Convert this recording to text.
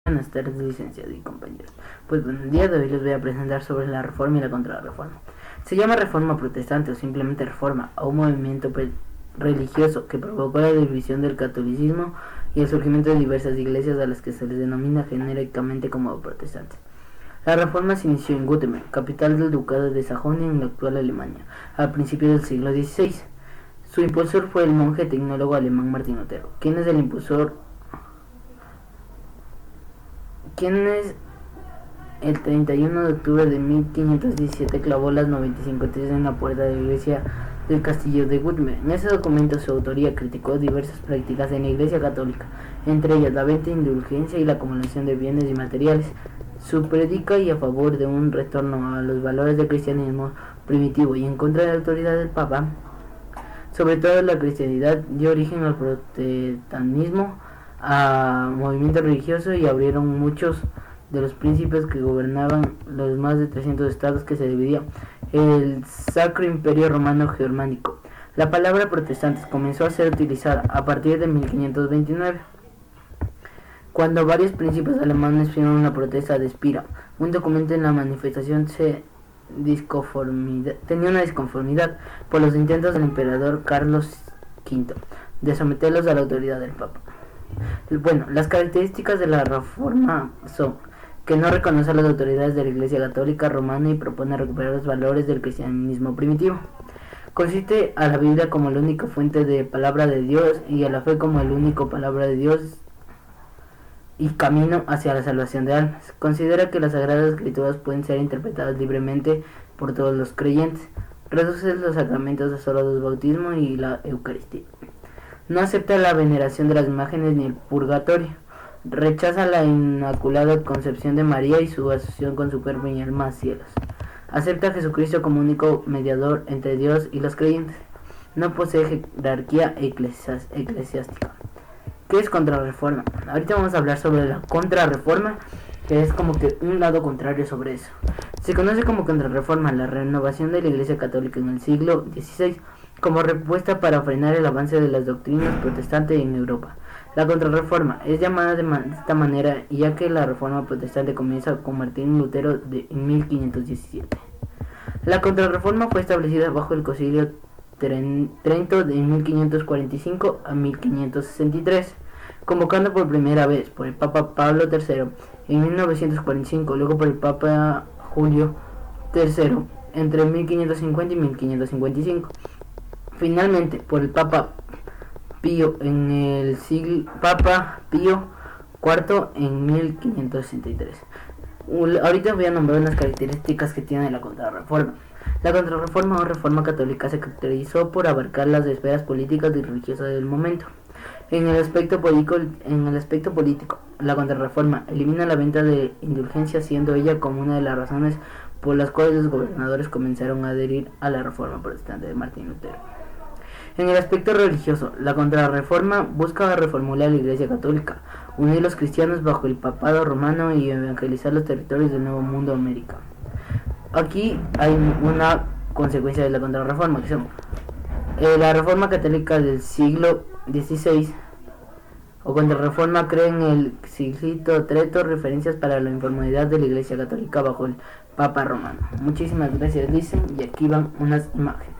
Buenas tardes, licenciado y compañeros. Pues bueno, el día de hoy les voy a presentar sobre la reforma y la contrarreforma. Se llama reforma protestante o simplemente reforma a un movimiento religioso que provocó la división del catolicismo y el surgimiento de diversas iglesias a las que se les denomina genéricamente como protestantes. La reforma se inició en Württemberg, capital del ducado de Sajonia en la actual Alemania, a principios del siglo XVI. Su impulsor fue el monje tecnólogo alemán Martín Lutero, quien el 31 de octubre de 1517 clavó las 95 tesis en la puerta de la iglesia del castillo de Württemberg. En ese documento su autoría criticó diversas prácticas en la iglesia católica, entre ellas la venta de indulgencia y la acumulación de bienes y materiales. Su predica y a favor de un retorno a los valores del cristianismo primitivo y en contra de la autoridad del Papa, sobre todo la cristianidad, dio origen al protestantismo, a movimiento religioso y abrieron muchos de los príncipes que gobernaban los más de 300 estados que se dividían el Sacro Imperio Romano Germánico. La palabra protestantes comenzó a ser utilizada a partir de 1529, cuando varios príncipes alemanes firmaron una protesta de Spira, un documento en la manifestación tenía una disconformidad por los intentos del emperador Carlos V de someterlos a la autoridad del Papa. Bueno, las características de la reforma son que no reconoce a las autoridades de la Iglesia Católica Romana y propone recuperar los valores del cristianismo primitivo. Consiste a la Biblia como la única fuente de palabra de Dios y a la fe como el único palabra de Dios y camino hacia la salvación de almas. Considera que las Sagradas Escrituras pueden ser interpretadas libremente por todos los creyentes. Reduce los sacramentos a solo los bautismos y la Eucaristía. No acepta la veneración de las imágenes ni el purgatorio. Rechaza la Inmaculada Concepción de María y su asociación con su cuerpo y alma a cielos. Acepta a Jesucristo como único mediador entre Dios y los creyentes. No posee jerarquía eclesiástica. ¿Qué es contrarreforma? Ahorita vamos a hablar sobre la contrarreforma, que es como que un lado contrario sobre eso. Se conoce como contrarreforma la renovación de la Iglesia Católica en el siglo XVI como respuesta para frenar el avance de las doctrinas protestantes en Europa. La contrarreforma es llamada de esta manera ya que la reforma protestante comienza con Martín Lutero en 1517. La contrarreforma fue establecida bajo el Concilio Trento de 1545 a 1563, convocando por primera vez por el Papa Pablo III en 1945, luego por el Papa Julio III entre 1550 y 1555. Finalmente, por el Papa Pío Papa Pío IV en 1563. Ahorita voy a nombrar unas características que tiene la contrarreforma. La contrarreforma o reforma católica se caracterizó por abarcar las esferas políticas y religiosas del momento. En el aspecto político, la contrarreforma elimina la venta de indulgencia, siendo ella como una de las razones por las cuales los gobernadores comenzaron a adherir a la reforma protestante de Martín Lutero. En el aspecto religioso, la contrarreforma busca reformular la Iglesia Católica, unir los cristianos bajo el papado romano y evangelizar los territorios del Nuevo Mundo América. Aquí hay una consecuencia de la contrarreforma, que son la reforma católica del siglo XVI o contrarreforma crea en el siglo III referencias para la informalidad de la Iglesia Católica bajo el Papa Romano. Muchísimas gracias, dicen, y aquí van unas imágenes.